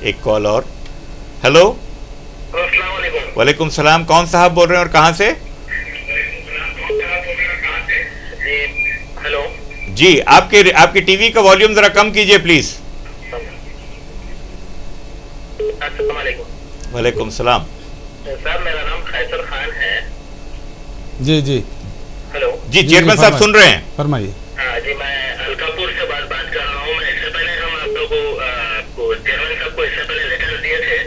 एक कॉल और। हेलो, वालेकुम सलाम, कौन साहब बोल रहे हैं और कहाँ से? हेलो जी, आपके टीवी का वॉल्यूम जरा कम कीजिए प्लीज। अस्सलाम वालेकुम। वालेकुम सलाम। सर मेरा नाम खैसर खान है। जी जी हेलो जी, चेयरमैन साहब सुन रहे हैं, फरमाइए। हाँ जी, मैं अलकापुर से बात कर रहा हूँ। मैं इससे पहले हम आप लोगों को चेयरमैन साहब को इससे पहले लेटर दिए थे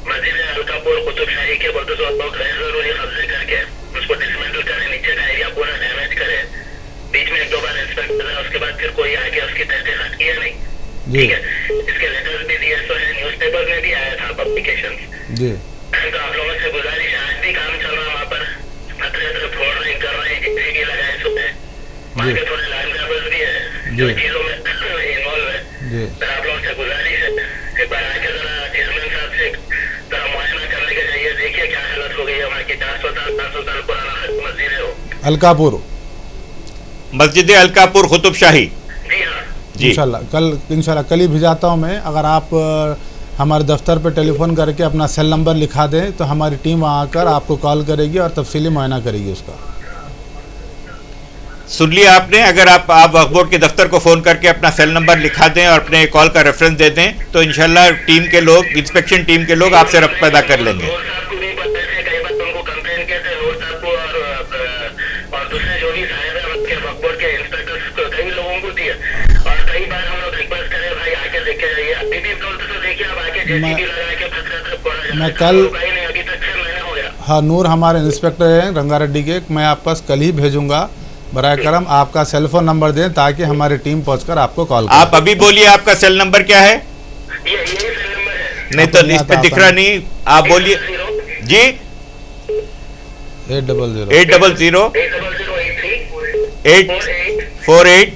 मस्जिद अलकापुर कुतुब शाही के बोलते तो लोग गैर जरूरी कब्जे करके उसको डिसमेंटल करें, नीचे का एरिया पूरा डैमेज करे। बीच में 1-2 बार इंस्पेक्ट करा, उसके बाद फिर कोई आके उसकी तहकीकात किया नहीं। ठीक है, इसके लेटर्स भी दिए तो है, न्यूज़पेपर में भी आया था पब्लिकेशंस। जी तो आप लोगों से गुजारिश है, आज भी काम चल रहा है वहाँ पर, खतरे फोड़ रहे कर रहे हैं, जितने भी लगाए सुबह वहाँ के थोड़े लैंड ग्रैबर्स भी है जो चीजों में इन्वॉल्व है। तो आप लोगों से गुजारिश है, एक बार आके जरा चेयरमैन साहब से जरा मुआयना करने के चाहिए। देखिए क्या हालत हो गई है वहाँ की। 400 साल पुराना मस्जिद है वो, अलकापुर, मस्जिद अलकापुर कुतुब शाही। जी हाँ जी इंशाल्लाह कल ही भिजाता हूँ मैं। अगर आप हमारे दफ्तर पर टेलीफोन करके अपना सेल नंबर लिखा दें तो हमारी टीम वहाँ आकर आपको कॉल करेगी और तफसीली मुआयना करेगी उसका। सुन लिया आपने। अगर आप वक्फ बोर्ड के दफ्तर को फ़ोन करके अपना सेल नंबर लिखा दें और अपने कॉल का रेफरेंस दे दें तो इंशाल्लाह टीम के लोग, इंस्पेक्शन टीम के लोग आपसे रब्त पैदा कर लेंगे। नूर साहब को भी पता है, कई बार उनको कंप्लेन किए थे नूर साहब को और दूसरे जो भी साहेब है वक्त बोर्ड के इंस्पेक्टर्स को, कई लोगों को दिए और कई बार हम लोग रिक्वेस्ट करें भाई आके देख के जाइए। अभी भी बोलते तो देखिए आप आके जेसीबी लगा के मैं कल नहीं, अभी तक 6 महीने हो गया। हाँ, नूर हमारे इंस्पेक्टर हैं रंगारेड्डी के, मैं आपके पास कल ही भेजूंगा। बराए करम आपका सेलफोन नंबर दें ताकि हमारी टीम पहुंचकर आपको कॉल करे। आप अभी बोलिए आपका सेल नंबर क्या है? यही सेल नंबर है। नहीं तो इस पे दिख रहा नहीं, आप बोलिए जी। 800 800 848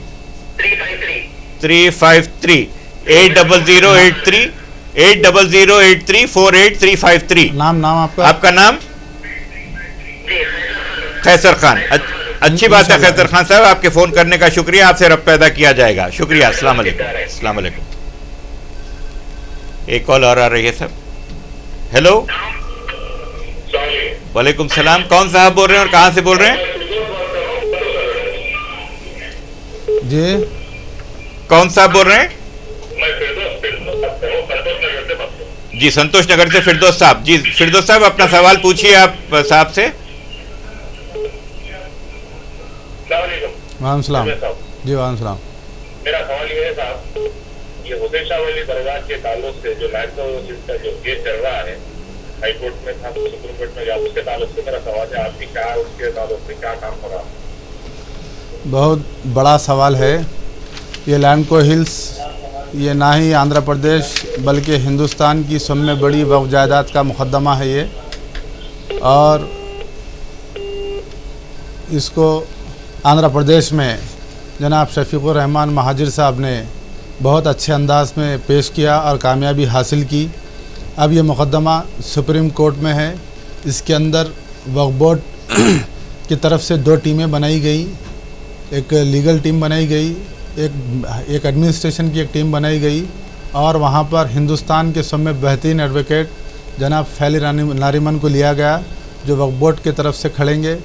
353 800 83 48353। नाम आपका? आपका नाम? खैसर खान। अच्छी बात है खैसर खान साहब, आपके फोन करने का शुक्रिया। आपसे रब्त पैदा किया जाएगा। शुक्रिया। अस्सलाम वालेकुम। अस्सलाम वालेकुम। एक कॉल और आ रही है सर। हेलो, वालेकुम सलाम, कौन साहब बोल रहे हैं और कहां से बोल रहे हैं? जी कौन साहब बोल रहे हैं? जी, संतोष नगर से फिरदौस साहब। जी फिरदौस साहब, अपना सवाल पूछिए आप साहब से। वालेकुम सलाम। जी वालेकुम सलाम। मेरा सवाल ये है साहब, ये हुसैन शाह वाली दरगाह के ताल्लुक से जो लैंड का जो केस चल रहा है हाई कोर्ट में था, सुप्रीम कोर्ट में गया, उसके ताल्लुक से मेरा सवाल है आपकी क्या उसके ताल्लुक से क्या काम हो रहा है? बहुत बड़ा सवाल है। ये लैंडको हिल्स ये ना ही आंध्र प्रदेश बल्कि हिंदुस्तान की सब में बड़ी वक्फ जायदाद का मुकदमा है ये, और इसको आंध्र प्रदेश में जनाब शफीकुर रहमान महाजिर साहब ने बहुत अच्छे अंदाज में पेश किया और कामयाबी हासिल की। अब ये मुकदमा सुप्रीम कोर्ट में है। इसके अंदर वक्फ बोर्ड की तरफ से 2 टीमें बनाई गई, एक लीगल टीम बनाई गई, एक एडमिनिस्ट्रेशन की एक टीम बनाई गई, और वहाँ पर हिंदुस्तान के सब में बेहतरीन एडवोकेट जनाब फैली नारिमन को लिया गया जो वक्फ बोर्ड की तरफ से खड़ेंगे,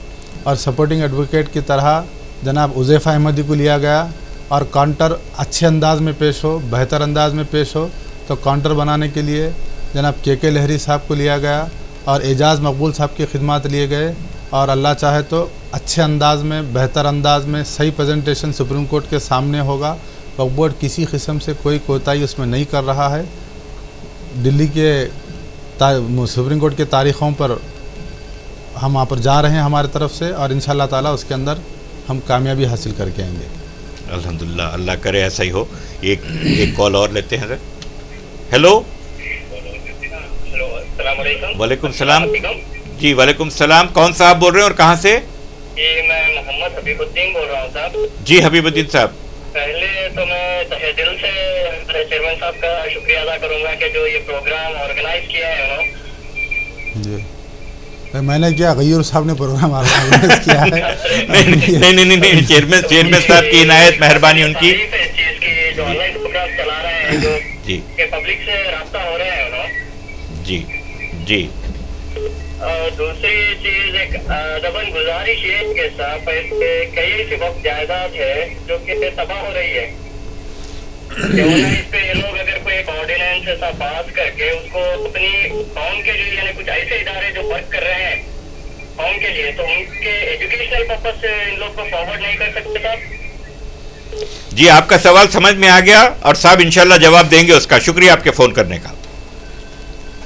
और सपोर्टिंग एडवोकेट की तरह जनाब उज़ैफ़ा अहमदी को लिया गया। और काउंटर अच्छे अंदाज में पेश हो, बेहतर अंदाज में पेश हो, तो काउंटर बनाने के लिए जनाब के लहरी साहब को लिया गया और एजाज़ मकबूल साहब की खिदमत लिए गए। और अल्लाह चाहे तो अच्छे अंदाज में, बेहतर अंदाज में सही प्रेजेंटेशन सुप्रीम कोर्ट के सामने होगा। वक्फ बोर्ड किसी किस्म से कोई कोताही उसमें नहीं कर रहा है। दिल्ली के सुप्रीम कोर्ट के तारीख़ों पर हम वहाँ पर जा रहे हैं हमारी तरफ से, और इंशाअल्लाह ताला उसके अंदर हम कामयाबी हासिल करके आएंगे। अल्हम्दुलिल्लाह, अल्लाह करे ऐसा ही हो। एक कॉल और लेते हैं सर। हेलो, वालेकुम सलाम। जी वालेकुम सलाम, कौन साहब बोल रहे हैं और कहाँ से? जी मैं मोहम्मद हबीबुद्दीन बोल रहा हूँ साहब। जी हबीबुद्दीन साहब, पहले तो मैं तहे दिल से चेयरमैन साहब का शुक्रिया अदा करूँगा कि जो ये प्रोग्राम ऑर्गेनाइज किया है उन्होंने। जी मैंने किया, गयूर साहब ने प्रोग्राम ऑर्गेनाइज किया है। नहीं, चेयरमैन साहब की इनायत, मेहरबानी उनकी। जो ऑनलाइन प्रोग्राम चला रहे हैं जो जी कि पब्लिक से राब्ता हो रहे हैं ना। जी जी दूसरी चीज एक दबन गुजारिश ये कि साहब कई सी वक्त जायदाद है जो कि तबाह हो रही है। इस पे ये लोग अगर कोई एक ऑर्डिनेंस ऐसा पास करके उसको अपनी कौम के लिए, यानी कुछ ऐसे इदारे जो वर्क कर रहे हैं कौम के लिए, तो उनके एजुकेशनल पर्पज से इन लोग को फॉरवर्ड नहीं कर सकते साहब? जी, आपका सवाल समझ में आ गया और साहब इंशाल्लाह जवाब देंगे उसका। शुक्रिया आपके फ़ोन करने का।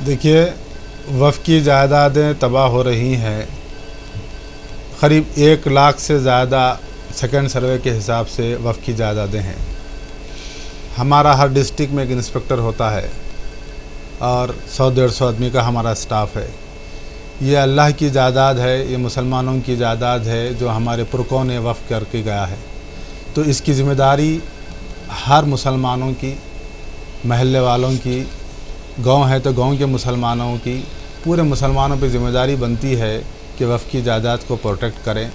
देखिए, वफ़ की जायदादें तबाह हो रही हैं। क़रीब 1 लाख से ज़्यादा सेकंड सर्वे के हिसाब से वफ़ की जायदादें हैं। हमारा हर डिस्ट्रिक्ट में एक इंस्पेक्टर होता है और 100-150 आदमी का हमारा स्टाफ है। ये अल्लाह की जायदाद है, ये मुसलमानों की जायदाद है जो हमारे पुरखों ने वफ़ करके गया है। तो इसकी ज़िम्मेदारी हर मुसलमानों की, महल्ले वालों की, गांव है तो गांव के मुसलमानों की, पूरे मुसलमानों पे ज़िम्मेदारी बनती है कि वफ़ की जायदाद को प्रोटेक्ट करें।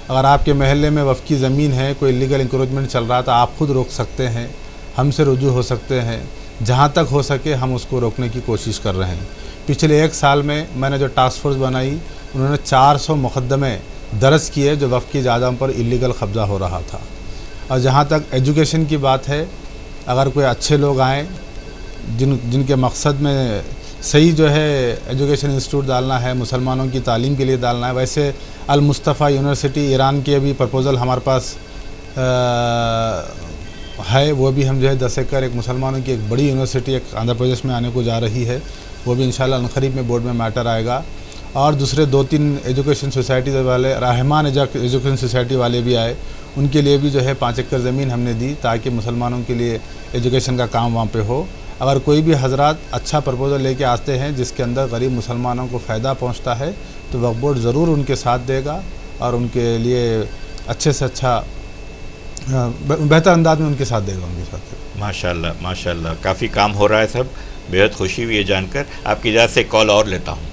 अगर आपके महल्ले में वफ़ की ज़मीन है, कोई लीगल इंक्रोचमेंट चल रहा तो आप खुद रोक सकते हैं, हमसे रुजू हो सकते हैं। जहाँ तक हो सके हम उसको रोकने की कोशिश कर रहे हैं। पिछले 1 साल में मैंने जो टास्क फोर्स बनाई, उन्होंने 400 मुकदमे दर्ज किए जो वफ़ की जायदाद पर इलीगल कब्ज़ा हो रहा था। और जहाँ तक एजुकेशन की बात है, अगर कोई अच्छे लोग आएँ जिनके मकसद में सही जो है एजुकेशन इंस्टीट्यूट डालना है, मुसलमानों की तालीम के लिए डालना है। वैसे अल मुस्तफ़ा यूनिवर्सिटी ईरान की अभी प्रपोज़ल हमारे पास है, वो भी हम जो है 10 एकड़ एक मुसलमानों की एक बड़ी यूनिवर्सिटी एक आंध्र प्रदेश में आने को जा रही है। वो भी इंशाल्लाह अनक़रीब में बोर्ड में मैटर आएगा। और दूसरे 2-3 एजुकेशन सोसाइटी वाले, रहमान एजुकेशन सोसाइटी वाले भी आए, उनके लिए भी जो है 5 एकड़ ज़मीन हमने दी ताकि मुसलमानों के लिए एजुकेशन का काम वहाँ पे हो। अगर कोई भी हजरात अच्छा प्रपोज़ल लेके आते हैं जिसके अंदर गरीब मुसलमानों को फ़ायदा पहुँचता है तो वक्फ बोर्ड ज़रूर उनके साथ देगा और उनके लिए अच्छे से अच्छा बेहतर अंदाज में उनके साथ देगा, उनके साथ। माशाल्लाह माशाल्लाह, काफ़ी काम हो रहा है सब। बेहद खुशी हुई है जानकर। आपकी इजाज़त से कॉल और लेता हूँ।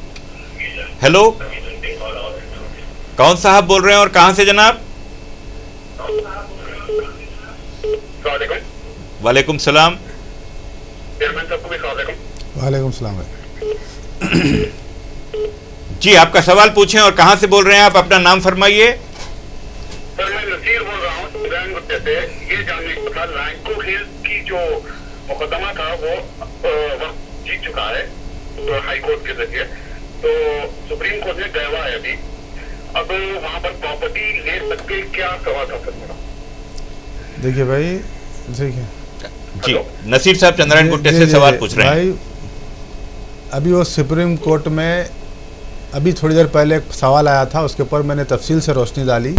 हेलो, कौन साहब बोल रहे हैं और कहाँ से जनाब? वालेकुम सलाम। वालेकुम सलाम। जी, आपका सवाल पूछें और कहाँ से बोल रहे हैं आप, अपना नाम फरमाइए। सर, मैं नसीर बोल रहा हूँ सुल्तान गुट्टे से। ये जानने को था, लैंको हिल्स की जो मुकदमा था वो वक्त जीत चुका है तो हाई कोर्ट के जरिए, तो सुप्रीम कोर्ट ने गवा है अभी। अब वहाँ पर प्रॉपर्टी ले सकते, क्या सवाल था सर मेरा? देखिए भाई, देखिए जी, नसीर साहब चंद्रायन गुट्टे से सवाल पूछ रहे हैं। भाई, अभी वो सुप्रीम कोर्ट में अभी थोड़ी देर पहले एक सवाल आया था, उसके ऊपर मैंने तफसील से रोशनी डाली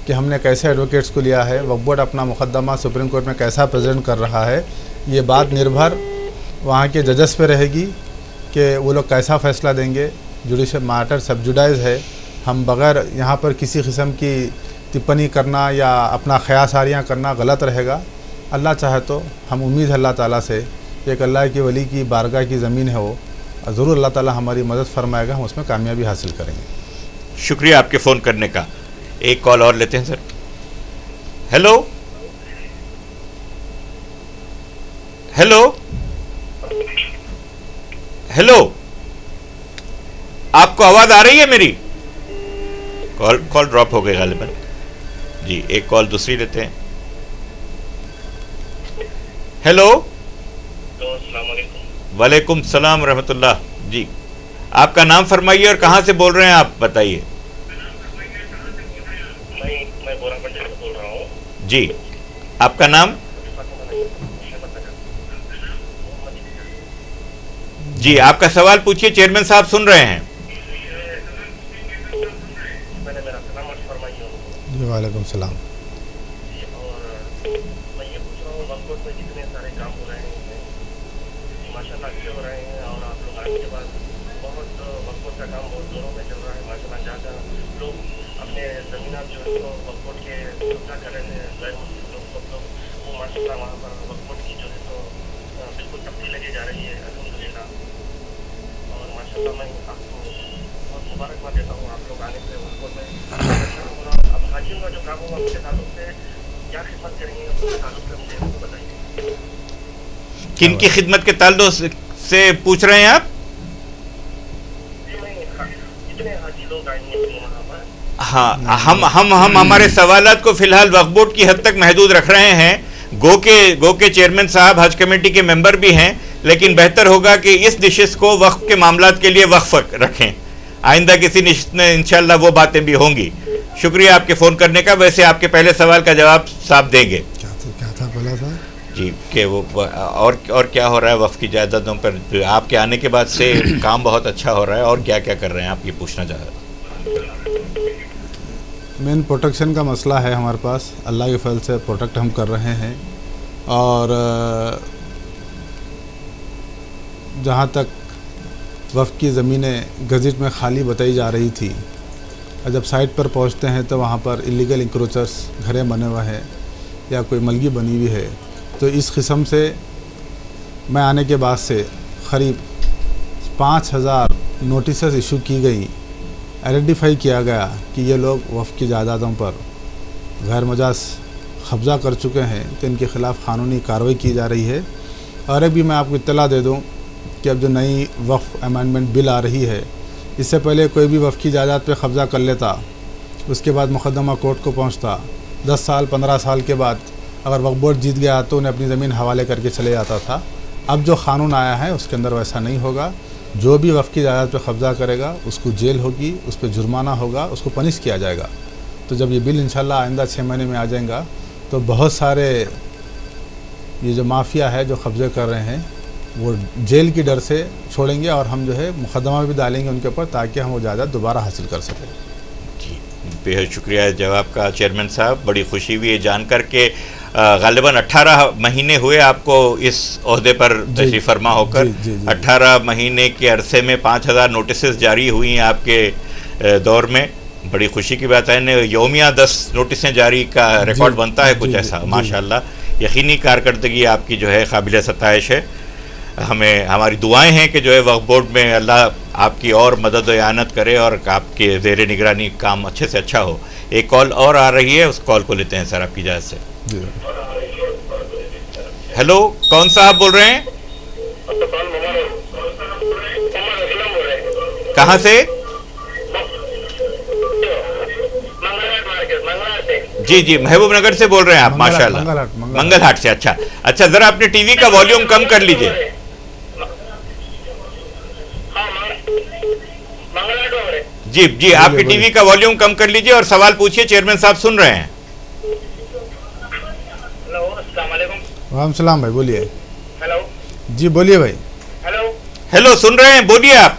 कि हमने कैसे एडवोकेट्स को लिया है, वक्फ बोर्ड अपना मुकदमा सुप्रीम कोर्ट में कैसा प्रेजेंट कर रहा है। ये बात निर्भर वहाँ के जजेस पे रहेगी कि वो लोग कैसा फ़ैसला देंगे। जुडिशल मैटर सब जुडाइज है। हम बग़ैर यहाँ पर किसी किस्म की टिप्पणी करना या अपना ख़यासारियाँ करना गलत रहेगा। अल्लाह चाहे तो हम उम्मीद है अल्लाह ताला से, एक अल्लाह की वली की बारगाह की ज़मीन है, वो ज़रूर अल्लाह ताला हमारी मदद फरमाएगा, हम उसमें कामयाबी हासिल करेंगे। शुक्रिया आपके फ़ोन करने का। एक कॉल और लेते हैं सर। हेलो हेलो हेलो, आपको आवाज़ आ रही है मेरी? कॉल ड्रॉप हो गई गालिबन। जी, एक कॉल दूसरी लेते हैं। हेलो, वालेकुम सलाम रहमतुल्लाह। जी, आपका नाम फरमाइए और कहाँ से बोल रहे हैं आप, बताइए। मैं बोरापंडे से बोल रहा हूँ। जी, आपका नाम? जी, आपका सवाल पूछिए, चेयरमैन साहब सुन रहे हैं। जी, वालेकुम सलाम। माशाल्लाह अच्छे हो रहे हैं और आप लोग आने के बाद बहुत वक्फ का काम बहुत जोरों में चल रहा है। माशाल्लाह ज़्यादा लोग अपने ज़मीनात जो है तो वक्फ के कब्जा कर रहे हैं, गैर मुस्लिम लोग सब लोग, वो माशाल्लाह वहाँ पर वक्फ की जो है तो बिल्कुल तब्दील लगी जा रही है अल्हम्दुलिल्लाह। और माशाल्लाह मैं आपको बहुत मुबारकबाद देता हूँ आप लोग आने से वक्फ में। अब हाजियों का जो काम होगा उसके ताल्लुक से क्या खिदमत करेंगे, उसके ताल्लुक से मुझे बताइए। किन की खिदमत के ताल्लुक से पूछ रहे हैं आप? हाँ, हम हमारे सवालात को फिलहाल वक्फ बोर्ड की हद तक महदूद रख रहे हैं। गो के चेयरमैन साहब हज कमेटी के मेंबर भी हैं, लेकिन बेहतर होगा कि इस निशिस्त को वक्फ के मामलात के लिए वक्फ रखें। आइंदा किसी निशिस्त में इंशाल्लाह वो बातें भी होंगी। शुक्रिया आपके फ़ोन करने का। वैसे आपके पहले सवाल का जवाब साहब देंगे। क्या था पहला था जी कि वो और क्या हो रहा है वक्फ की जायदादों पर आपके आने के बाद से काम बहुत अच्छा हो रहा है, और क्या क्या कर रहे हैं आप, ये पूछना चाह रहे हैं। मेन प्रोटेक्शन का मसला है हमारे पास। अल्लाह के फजल से प्रोटेक्ट हम कर रहे हैं, और जहाँ तक वक्फ की ज़मीनें गज़ट में खाली बताई जा रही थी, और जब साइट पर पहुँचते हैं तो वहाँ पर इलीगल इंक्रोचर्स घरें बने हुए हैं या कोई मलगी बनी हुई है। तो इस किस्म से मैं आने के बाद से क़रीब 5000 नोटिस इशू की गई। आइडेंटिफाई किया गया कि ये लोग वक्फ की जायदादों पर गैर मजाज कब्ज़ा कर चुके हैं, तो इनके ख़िलाफ़ क़ानूनी कार्रवाई की जा रही है। और एक भी मैं आपको इत्तला दे दूं कि अब जो नई वक्फ अमेंडमेंट बिल आ रही है, इससे पहले कोई भी वक्फ की जायदाद पे कब्ज़ा कर लेता, उसके बाद मुकदमा कोर्ट को पहुंचता, 10 साल 15 साल के बाद अगर वक्फ बोर्ड जीत गया तो उन्हें अपनी ज़मीन हवाले करके चले जाता था। अब जो क़ानून आया है उसके अंदर वैसा नहीं होगा। जो भी वक्फ की जायदाद पे कब्ज़ा करेगा उसको जेल होगी, उस पर जुर्माना होगा, उसको पनिश किया जाएगा। तो जब ये बिल इंशाल्लाह आइंदा 6 महीने में आ जाएगा तो बहुत सारे ये जो माफिया है जो कब्ज़े कर रहे हैं वो जेल की डर से छोड़ेंगे, और हम जो है मुकदमा भी डालेंगे उनके ऊपर, ताकि हम वो जायदाद दोबारा हासिल कर सकें। जी, बेहद शुक्रिया जवाब का चेयरमैन साहब। बड़ी खुशी हुई है जानकर के गालिबन 18 महीने हुए आपको इस ओहदे पर तशरीफ़ फरमा होकर। 18 महीने के अरसे में 5000 नोटिस जारी हुई हैं आपके दौर में। बड़ी खुशी की बात है। यौमिया 10 नोटिसें जारी का रिकॉर्ड बनता है कुछ ऐसा, माशाल्लाह। यकीनी कारकर्दगी आपकी जो है काबिल सताइश है। हमें हमारी दुआएं हैं कि जो है वक्फ बोर्ड में अल्लाह आपकी और मदद व इआनत करे और आपके ज़ेरे निगरानी काम अच्छे से अच्छा हो। एक कॉल और आ रही है, उस कॉल को लेते हैं सर आपकी इजाज़त से। हेलो, कौन सा आप बोल रहे हैं? कहाँ से? जी जी, महबूब नगर से बोल रहे हैं आप। माशाल्लाह, मंगल हाट से। अच्छा, जरा अपने टीवी का वॉल्यूम कम कर लीजिए। जी, आपके टीवी का वॉल्यूम कम कर लीजिए और सवाल पूछिए, चेयरमैन साहब सुन रहे हैं। वालेकुम सलाम भाई, बोलिए। हेलो जी, बोलिए भाई। हेलो, सुन रहे हैं, बोलिए आप।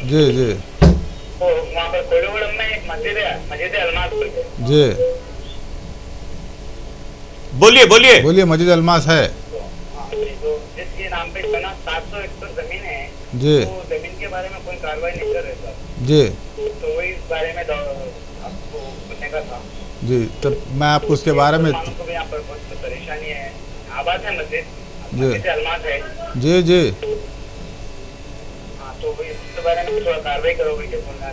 जी जी वहाँ पर कोलुगुड़म में एक मस्जिद है, मस्जिद अलमास। जी, बोलिए। मस्जिद अलमास है तो जिसके नाम पे 700 एकड़ जमीन है जी, तो जमीन के बारे में कोई कार्रवाई नहीं कर रहे सर जी, तो वही इस बारे में आपको पूछने का था जी। तो मैं आपको उसके बारे में को भी यहाँ पर बहुत परेशानी है। आबाद है मस्जिद अलमास है। जी जी, हाँ, तो इसके बारे में थोड़ा कार्रवाई करोगे?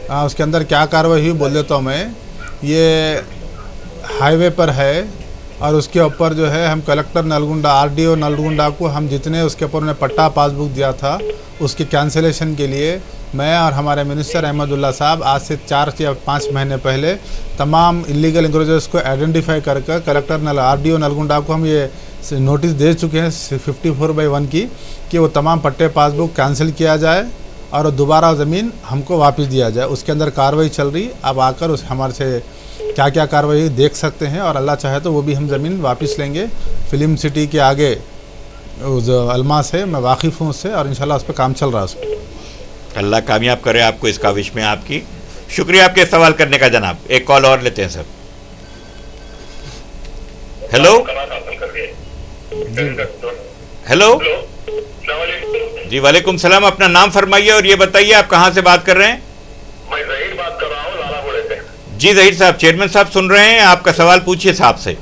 हाँ, उसके अंदर क्या कार्रवाई हुई बोल देता हूँ मैं। ये हाईवे पर है और उसके ऊपर जो है हम कलेक्टर नलगुंडा, आरडीओ नलगुंडा को हम जितने उसके ऊपर उन्हें पट्टा पासबुक दिया था उसके कैंसिलेशन के लिए मैं और हमारे मिनिस्टर अहमदुल्ला साहब आज से 4 या 5 महीने पहले तमाम इलीगल इंक्रोचर्स को आइडेंटिफाई कर कलेक्टर आरडीओ नलगुंडा को हम ये नोटिस दे चुके हैं 54/1 की कि वो तमाम पट्टे पासबुक कैंसिल किया जाए और दोबारा ज़मीन हमको वापस दिया जाए। उसके अंदर कार्रवाई चल रही, अब आकर उस हमारे से क्या क्या कार्रवाई देख सकते हैं, और अल्लाह चाहे तो वो भी हम ज़मीन वापस लेंगे। फिल्म सिटी के आगे जो अलमास है, मैं वाकिफ़ हूँ उससे, और इंशाल्लाह उस पर काम चल रहा है। उस पर अल्लाह कामयाब करे आपको इस काविश में आपकी। शुक्रिया आपके सवाल करने का जनाब। एक कॉल और लेते हैं सर। हेलो जी, वालेकुम सलाम। अपना नाम फरमाइए और ये बताइए आप कहाँ से बात कर रहे हैं? मैं ज़हीर बात कर रहा हूँ, लालापुर से। जी ज़हीर साहब, चेयरमैन साहब सुन रहे हैं, आपका सवाल पूछिए साहब से।